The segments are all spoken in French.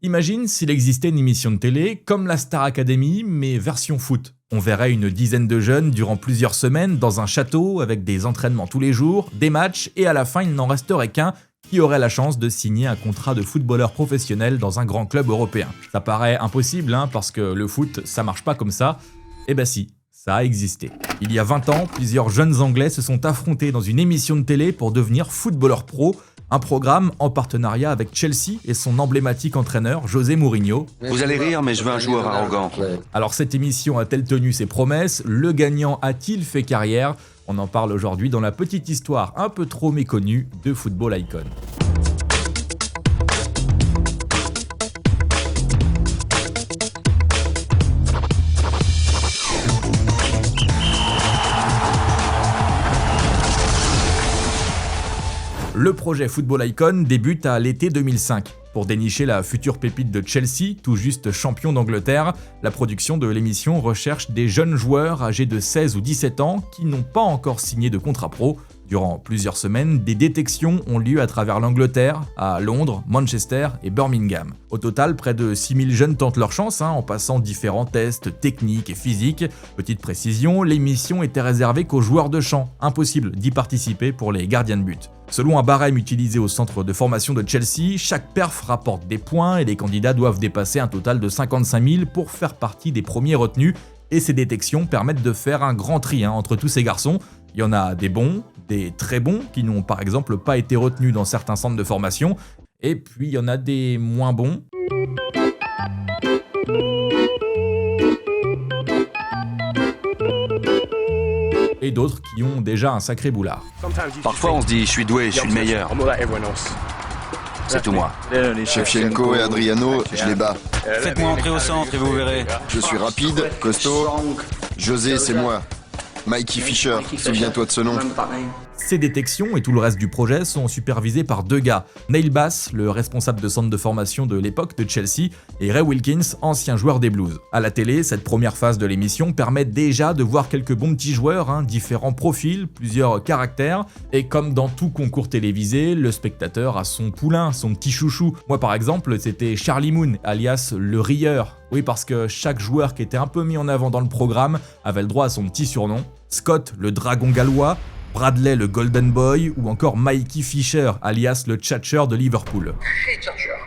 Imagine s'il existait une émission de télé comme la Star Academy, mais version foot. On verrait une dizaine de jeunes durant plusieurs semaines dans un château avec des entraînements tous les jours, des matchs, et à la fin il n'en resterait qu'un qui aurait la chance de signer un contrat de footballeur professionnel dans un grand club européen. Ça paraît impossible, parce que le foot, ça marche pas comme ça. Eh ben si, ça a existé. Il y a 20 ans, plusieurs jeunes Anglais se sont affrontés dans une émission de télé pour devenir footballeur pro, un programme en partenariat avec Chelsea et son emblématique entraîneur José Mourinho. Vous allez rire, mais je veux un joueur arrogant. Alors cette émission a-t-elle tenu ses promesses? Le gagnant a-t-il fait carrière? On en parle aujourd'hui dans la petite histoire un peu trop méconnue de Football Icon. Le projet Football Icon débute à l'été 2005. Pour dénicher la future pépite de Chelsea, tout juste champion d'Angleterre, la production de l'émission recherche des jeunes joueurs âgés de 16 ou 17 ans qui n'ont pas encore signé de contrat pro. Durant plusieurs semaines, des détections ont lieu à travers l'Angleterre, à Londres, Manchester et Birmingham. Au total, près de 6000 jeunes tentent leur chance en passant différents tests techniques et physiques. Petite précision, l'émission était réservée qu'aux joueurs de champ, impossible d'y participer pour les gardiens de but. Selon un barème utilisé au centre de formation de Chelsea, chaque perf rapporte des points et les candidats doivent dépasser un total de 55 000 pour faire partie des premiers retenus. Et ces détections permettent de faire un grand tri entre tous ces garçons. Il y en a des bons, des très bons, qui n'ont par exemple pas été retenus dans certains centres de formation, et puis il y en a des moins bons. Et d'autres qui ont déjà un sacré boulard. Parfois on se dit, je suis doué, je suis le meilleur. C'est tout moi. Shevchenko et Adriano, je les bats. Faites-moi entrer au centre et vous verrez. Je suis rapide, costaud. José, c'est moi. Mikey Fisher, souviens-toi de ce nom. Ces détections et tout le reste du projet sont supervisés par deux gars, Neil Bass, le responsable de centre de formation de l'époque de Chelsea, et Ray Wilkins, ancien joueur des Blues. À la télé, cette première phase de l'émission permet déjà de voir quelques bons petits joueurs, différents profils, plusieurs caractères, et comme dans tout concours télévisé, le spectateur a son poulain, son petit chouchou. Moi par exemple, c'était Charlie Moon, alias le rieur. Oui, parce que chaque joueur qui était un peu mis en avant dans le programme avait le droit à son petit surnom. Scott, le dragon gallois, Bradley, le Golden Boy, ou encore Mikey Fisher, alias le Tchatcher de Liverpool.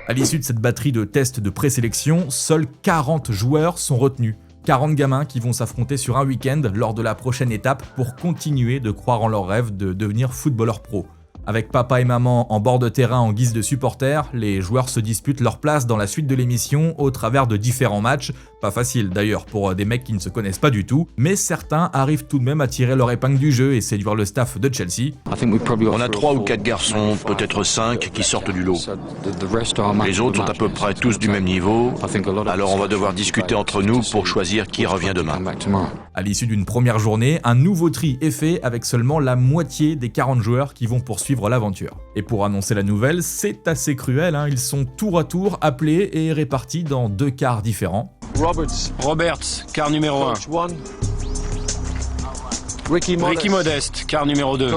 À l'issue de cette batterie de tests de présélection, seuls 40 joueurs sont retenus. 40 gamins qui vont s'affronter sur un week-end lors de la prochaine étape pour continuer de croire en leur rêve de devenir footballeur pro. Avec papa et maman en bord de terrain en guise de supporters, les joueurs se disputent leur place dans la suite de l'émission au travers de différents matchs. Pas facile d'ailleurs pour des mecs qui ne se connaissent pas du tout, mais certains arrivent tout de même à tirer leur épingle du jeu et séduire le staff de Chelsea. On a 3 ou 4 garçons, peut-être 5, qui sortent du lot. Les autres sont à peu près tous du même niveau, alors on va devoir discuter entre nous pour choisir qui revient demain. À l'issue d'une première journée, un nouveau tri est fait avec seulement la moitié des 40 joueurs qui vont poursuivre l'aventure. Et pour annoncer la nouvelle, c'est assez cruel, ils sont tour à tour appelés et répartis dans 2 quarts différents. Roberts, quart numéro 1. Ricky Modeste, quart numéro 2.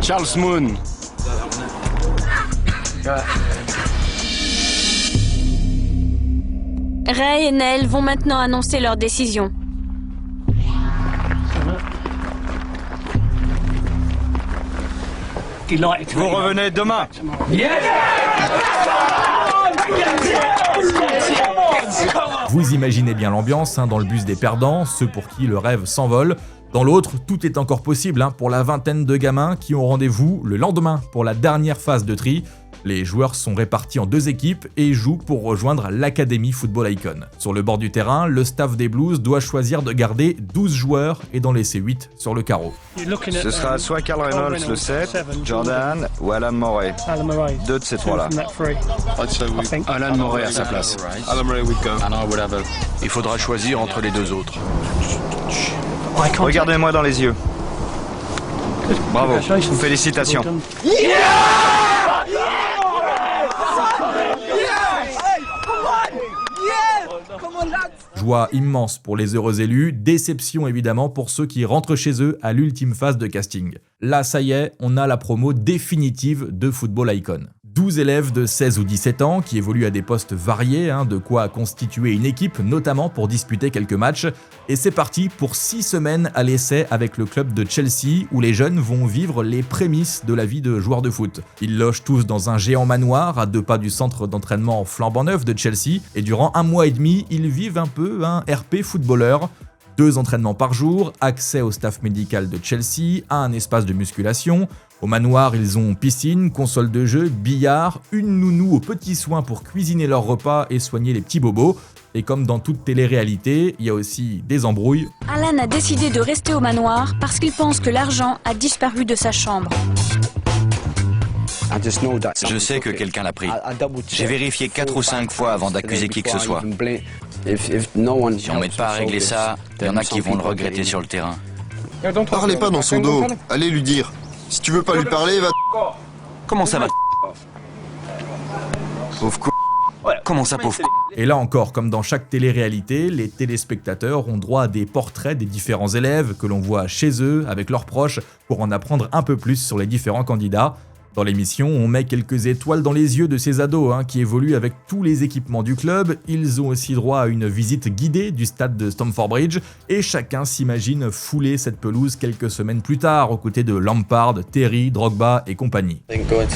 Charles Moon. Ray et Neil vont maintenant annoncer leur décision. Vous revenez demain. Vous imaginez bien l'ambiance dans le bus des perdants, ceux pour qui le rêve s'envole. Dans l'autre, tout est encore possible pour la vingtaine de gamins qui ont rendez-vous le lendemain pour la dernière phase de tri. Les joueurs sont répartis en 2 équipes et jouent pour rejoindre l'Académie Football Icon. Sur le bord du terrain, le staff des Blues doit choisir de garder 12 joueurs et d'en laisser 8 sur le carreau. Ce sera soit Carl Reynolds le 7, Jordan ou Alan Morey. 2 de ces 3-là. Alan Morey à sa place. Il faudra choisir entre les 2 autres. Regardez-moi dans les yeux. Bravo, félicitations. Joie immense pour les heureux élus, déception évidemment pour ceux qui rentrent chez eux à l'ultime phase de casting. Là, ça y est, on a la promo définitive de Football Icon. 12 élèves de 16 ou 17 ans qui évoluent à des postes variés, de quoi constituer une équipe, notamment pour disputer quelques matchs. Et c'est parti pour 6 semaines à l'essai avec le club de Chelsea, où les jeunes vont vivre les prémices de la vie de joueurs de foot. Ils logent tous dans un géant manoir à 2 pas du centre d'entraînement flambant neuf de Chelsea, et durant 1 mois et demi, ils vivent un peu un RP footballeur. 2 entraînements par jour, accès au staff médical de Chelsea, à un espace de musculation. Au manoir, ils ont piscine, console de jeu, billard, une nounou aux petits soins pour cuisiner leurs repas et soigner les petits bobos. Et comme dans toute télé-réalité, il y a aussi des embrouilles. Alan a décidé de rester au manoir parce qu'il pense que l'argent a disparu de sa chambre. Je sais que quelqu'un l'a pris. J'ai vérifié 4 ou 5 fois avant d'accuser qui que ce soit. Si on m'aide pas à régler ça, il y en a qui vont le regretter sur le terrain. Parlez pas dans son dos. Allez lui dire. Si tu veux pas lui parler, va... Comment ça va? Pauvre con. Comment ça, pauvre? Et là encore, comme dans chaque télé-réalité, les téléspectateurs ont droit à des portraits des différents élèves que l'on voit chez eux, avec leurs proches, pour en apprendre un peu plus sur les différents candidats. Dans l'émission, on met quelques étoiles dans les yeux de ces ados qui évoluent avec tous les équipements du club. Ils ont aussi droit à une visite guidée du stade de Stamford Bridge et chacun s'imagine fouler cette pelouse quelques semaines plus tard aux côtés de Lampard, Terry, Drogba et compagnie.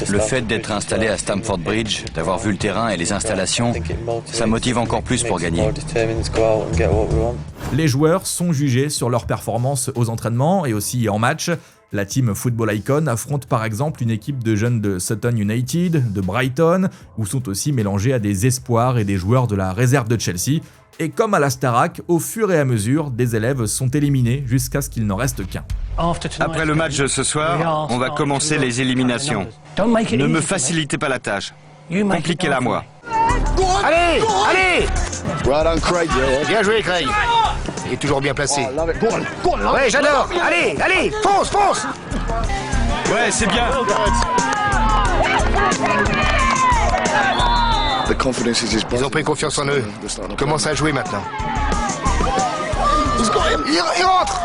Le fait d'être installé à Stamford Bridge, d'avoir vu le terrain et les installations, ça motive encore plus pour gagner. Les joueurs sont jugés sur leur performance aux entraînements et aussi en match. La team Football Icon affronte par exemple une équipe de jeunes de Sutton United, de Brighton, où sont aussi mélangés à des espoirs et des joueurs de la réserve de Chelsea. Et comme à la Starac, au fur et à mesure, des élèves sont éliminés jusqu'à ce qu'il n'en reste qu'un. Après le match de ce soir, on va commencer les éliminations. Ne me facilitez pas la tâche. Compliquez-la moi. Allez, allez! Bien joué, Craig. Il est toujours bien placé. Ouais, j'adore. Allez, allez, fonce, fonce! Ouais, c'est bien. Ils ont pris confiance en eux. Commence à jouer maintenant. Il rentre!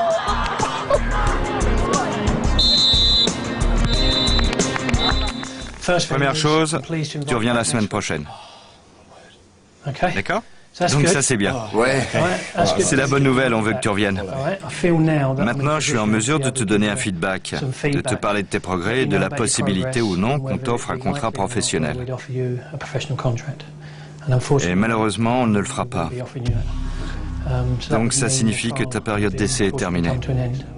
Première chose, tu reviens la semaine prochaine. D'accord? Donc ça c'est bien. Ouais. C'est la bonne nouvelle, on veut que tu reviennes. Maintenant, je suis en mesure de te donner un feedback, de te parler de tes progrès et de la possibilité ou non qu'on t'offre un contrat professionnel. Et malheureusement, on ne le fera pas. Donc ça signifie que ta période d'essai est terminée.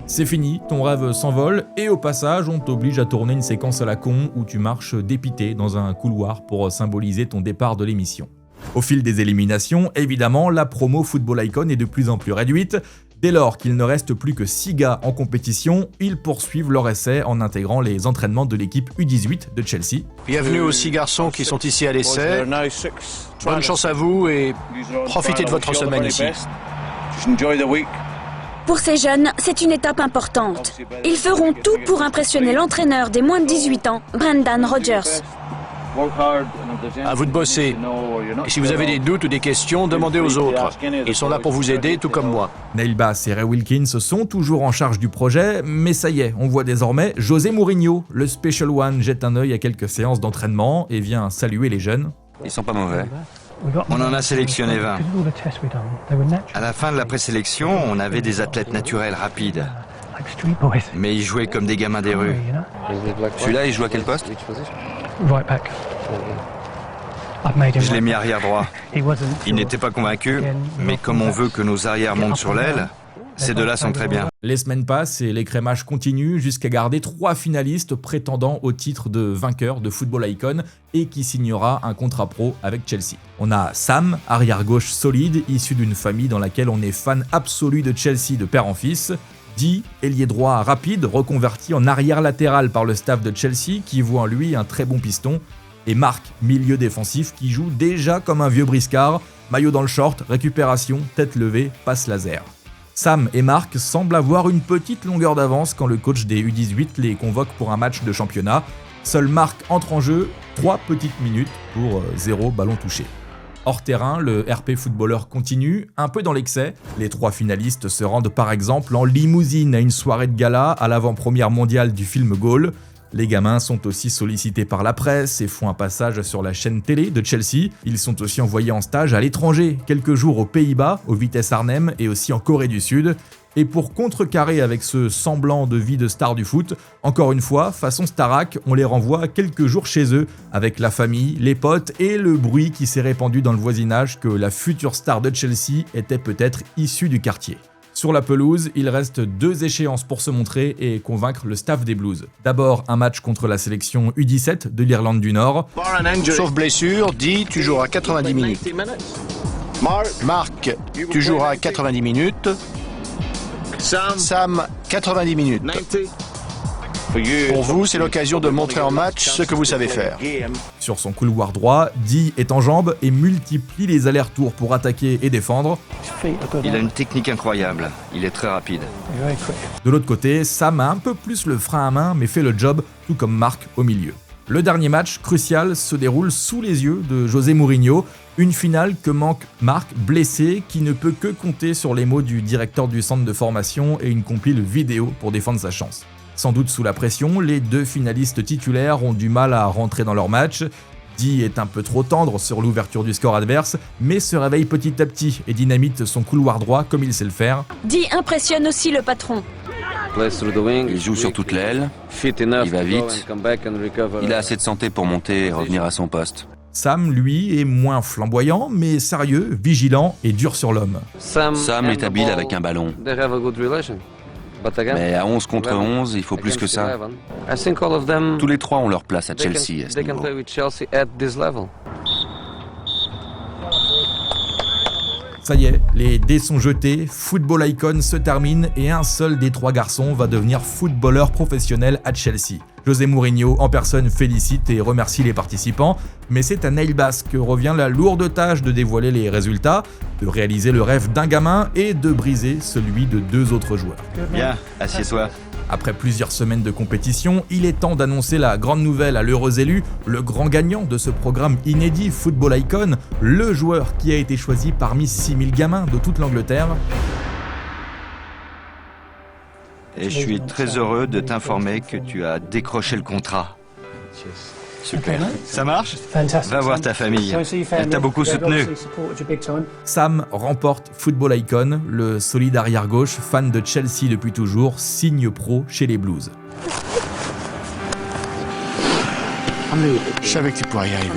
C'est fini, ton rêve s'envole et au passage, on t'oblige à tourner une séquence à la con où tu marches dépité dans un couloir pour symboliser ton départ de l'émission. Au fil des éliminations, évidemment, la promo Football Icon est de plus en plus réduite. Dès lors qu'il ne reste plus que 6 gars en compétition, ils poursuivent leur essai en intégrant les entraînements de l'équipe U18 de Chelsea. Bienvenue aux 6 garçons qui sont ici à l'essai. Bonne chance à vous et profitez de votre semaine ici. Pour ces jeunes, c'est une étape importante. Ils feront tout pour impressionner l'entraîneur des moins de 18 ans, Brendan Rodgers. À vous de bosser. Et si vous avez des doutes ou des questions, demandez aux autres. Ils sont là pour vous aider, tout comme moi. Neil Bass et Ray Wilkins sont toujours en charge du projet, mais ça y est, on voit désormais José Mourinho, le Special One, jette un œil à quelques séances d'entraînement et vient saluer les jeunes. Ils sont pas mauvais. On en a sélectionné 20. À la fin de la présélection, on avait des athlètes naturels rapides. Mais ils jouaient comme des gamins des rues. Celui-là, il joue à quel poste? Je l'ai mis arrière droit. Il n'était pas convaincu, mais comme on veut que nos arrières montent sur l'aile, ces deux-là sont très bien. Les semaines passent et l'écrémage continue jusqu'à garder 3 finalistes prétendant au titre de vainqueur de Football Icon et qui signera un contrat pro avec Chelsea. On a Sam, arrière-gauche solide, issu d'une famille dans laquelle on est fan absolu de Chelsea de père en fils. Dee, ailier droit rapide, reconverti en arrière latéral par le staff de Chelsea qui voit en lui un très bon piston. Et Marc, milieu défensif qui joue déjà comme un vieux briscard, maillot dans le short, récupération, tête levée, passe laser. Sam et Marc semblent avoir une petite longueur d'avance quand le coach des U18 les convoque pour un match de championnat. Seul Marc entre en jeu, 3 petites minutes pour 0 ballon touché. Hors terrain, le RP footballeur continue, un peu dans l'excès. Les 3 finalistes se rendent par exemple en limousine à une soirée de gala à l'avant-première mondiale du film Goal. Les gamins sont aussi sollicités par la presse et font un passage sur la chaîne télé de Chelsea. Ils sont aussi envoyés en stage à l'étranger, quelques jours aux Pays-Bas, au Vitesse Arnhem et aussi en Corée du Sud. Et pour contrecarrer avec ce semblant de vie de star du foot, encore une fois, façon Starac, on les renvoie quelques jours chez eux, avec la famille, les potes et le bruit qui s'est répandu dans le voisinage que la future star de Chelsea était peut-être issue du quartier. Sur la pelouse, il reste 2 échéances pour se montrer et convaincre le staff des Blues. D'abord, un match contre la sélection U17 de l'Irlande du Nord. Sauf blessure, Dee, tu joueras 90 minutes. Marc, tu joueras 90 minutes. Sam, 90 minutes. Pour vous, c'est l'occasion de montrer en match ce que vous savez faire. Sur son couloir droit, Dee est en jambes et multiplie les allers-retours pour attaquer et défendre. Il a une technique incroyable. Il est très rapide. De l'autre côté, Sam a un peu plus le frein à main mais fait le job, tout comme Marc au milieu. Le dernier match, crucial, se déroule sous les yeux de José Mourinho. Une finale que manque Marc, blessé, qui ne peut que compter sur les mots du directeur du centre de formation et une compile vidéo pour défendre sa chance. Sans doute sous la pression, les 2 finalistes titulaires ont du mal à rentrer dans leur match. Dee est un peu trop tendre sur l'ouverture du score adverse, mais se réveille petit à petit et dynamite son couloir droit comme il sait le faire. Dee impressionne aussi le patron. Il joue sur toute l'aile, il va vite, il a assez de santé pour monter et revenir à son poste. Sam, lui, est moins flamboyant, mais sérieux, vigilant et dur sur l'homme. Sam est habile avec un ballon. Mais à 11 contre 11, il faut plus que ça. Tous les 3 ont leur place à Chelsea à ce niveau. Ça y est, les dés sont jetés, Football Icon se termine et un seul des 3 garçons va devenir footballeur professionnel à Chelsea. José Mourinho en personne félicite et remercie les participants, mais c'est à Neil Bass que revient la lourde tâche de dévoiler les résultats, de réaliser le rêve d'un gamin et de briser celui de 2 autres joueurs. Bien, assieds-toi. Après plusieurs semaines de compétition, il est temps d'annoncer la grande nouvelle à l'heureux élu, le grand gagnant de ce programme inédit Football Icon, le joueur qui a été choisi parmi 6000 gamins de toute l'Angleterre. Et je suis très heureux de t'informer que tu as décroché le contrat. Super. Ça marche? Va voir ta famille. Elle t'a beaucoup soutenu. Sam remporte Football Icon, le solide arrière-gauche, fan de Chelsea depuis toujours, signe pro chez les Blues. Je savais que tu pourrais y arriver.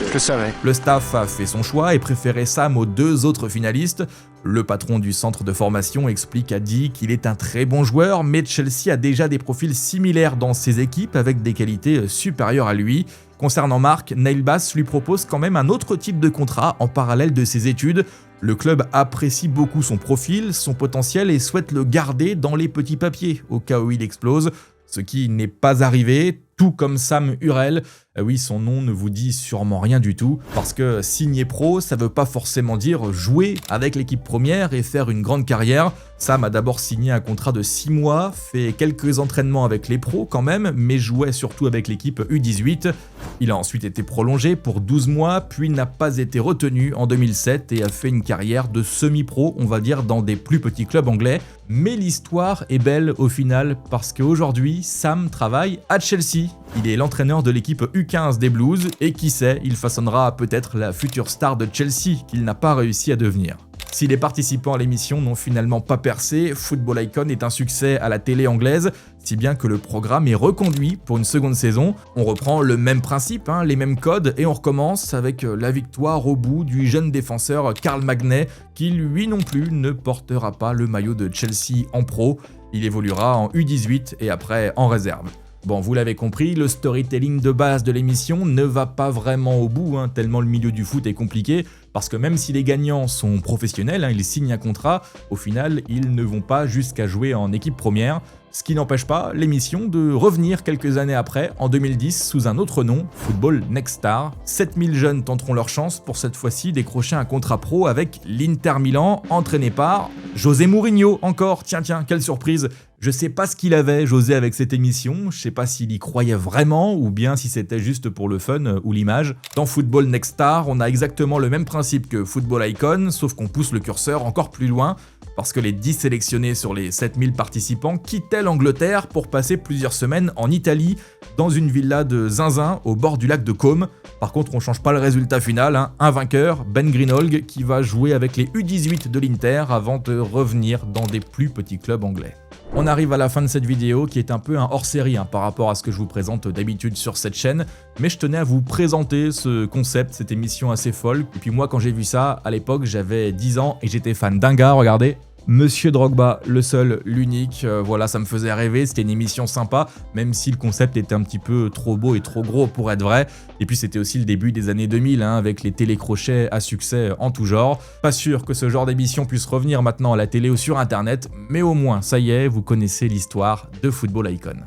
Je le savais. Le staff a fait son choix et préféré Sam aux 2 autres finalistes. Le patron du centre de formation explique à Dee qu'il est un très bon joueur, mais Chelsea a déjà des profils similaires dans ses équipes avec des qualités supérieures à lui. Concernant Marc, Neil Bass lui propose quand même un autre type de contrat en parallèle de ses études. Le club apprécie beaucoup son profil, son potentiel et souhaite le garder dans les petits papiers au cas où il explose. Ce qui n'est pas arrivé, tout comme Sam Hurrell. Oui, son nom ne vous dit sûrement rien du tout, parce que signer pro, ça veut pas forcément dire jouer avec l'équipe première et faire une grande carrière. Sam a d'abord signé un contrat de 6 mois, fait quelques entraînements avec les pros quand même, mais jouait surtout avec l'équipe U18. Il a ensuite été prolongé pour 12 mois, puis n'a pas été retenu en 2007 et a fait une carrière de semi-pro, on va dire, dans des plus petits clubs anglais. Mais l'histoire est belle au final, parce qu'aujourd'hui, Sam travaille à Chelsea. Il est l'entraîneur de l'équipe U15 des Blues, et qui sait, il façonnera peut-être la future star de Chelsea qu'il n'a pas réussi à devenir. Si les participants à l'émission n'ont finalement pas percé, Football Icon est un succès à la télé anglaise, si bien que le programme est reconduit pour une seconde saison. On reprend le même principe, les mêmes codes, et on recommence avec la victoire au bout du jeune défenseur Karl Magnet, qui lui non plus ne portera pas le maillot de Chelsea en pro. Il évoluera en U18 et après en réserve. Bon, vous l'avez compris, le storytelling de base de l'émission ne va pas vraiment au bout, tellement le milieu du foot est compliqué, parce que même si les gagnants sont professionnels, ils signent un contrat, au final, ils ne vont pas jusqu'à jouer en équipe première, ce qui n'empêche pas l'émission de revenir quelques années après, en 2010, sous un autre nom, Football Next Star. 7000 jeunes tenteront leur chance pour cette fois-ci décrocher un contrat pro avec l'Inter Milan, entraîné par José Mourinho encore, tiens, quelle surprise. Je sais pas ce qu'il avait, José, avec cette émission, je sais pas s'il y croyait vraiment ou bien si c'était juste pour le fun ou l'image. Dans Football Next Star, on a exactement le même principe que Football Icon, sauf qu'on pousse le curseur encore plus loin, parce que les 10 sélectionnés sur les 7000 participants quittaient l'Angleterre pour passer plusieurs semaines en Italie, dans une villa de zinzin au bord du lac de Côme. Par contre, on change pas le résultat final, hein. Un vainqueur, Ben Greenhalgh, qui va jouer avec les U18 de l'Inter avant de revenir dans des plus petits clubs anglais. On arrive à la fin de cette vidéo qui est un peu un hors-série par rapport à ce que je vous présente d'habitude sur cette chaîne, mais je tenais à vous présenter ce concept, cette émission assez folle. Et puis moi, quand j'ai vu ça, à l'époque, j'avais 10 ans et j'étais fan d'un gars, regardez. Monsieur Drogba, le seul, l'unique, voilà, ça me faisait rêver, c'était une émission sympa, même si le concept était un petit peu trop beau et trop gros pour être vrai. Et puis c'était aussi le début des années 2000, avec les télécrochets à succès en tout genre. Pas sûr que ce genre d'émission puisse revenir maintenant à la télé ou sur internet, mais au moins, ça y est, vous connaissez l'histoire de Football Icon.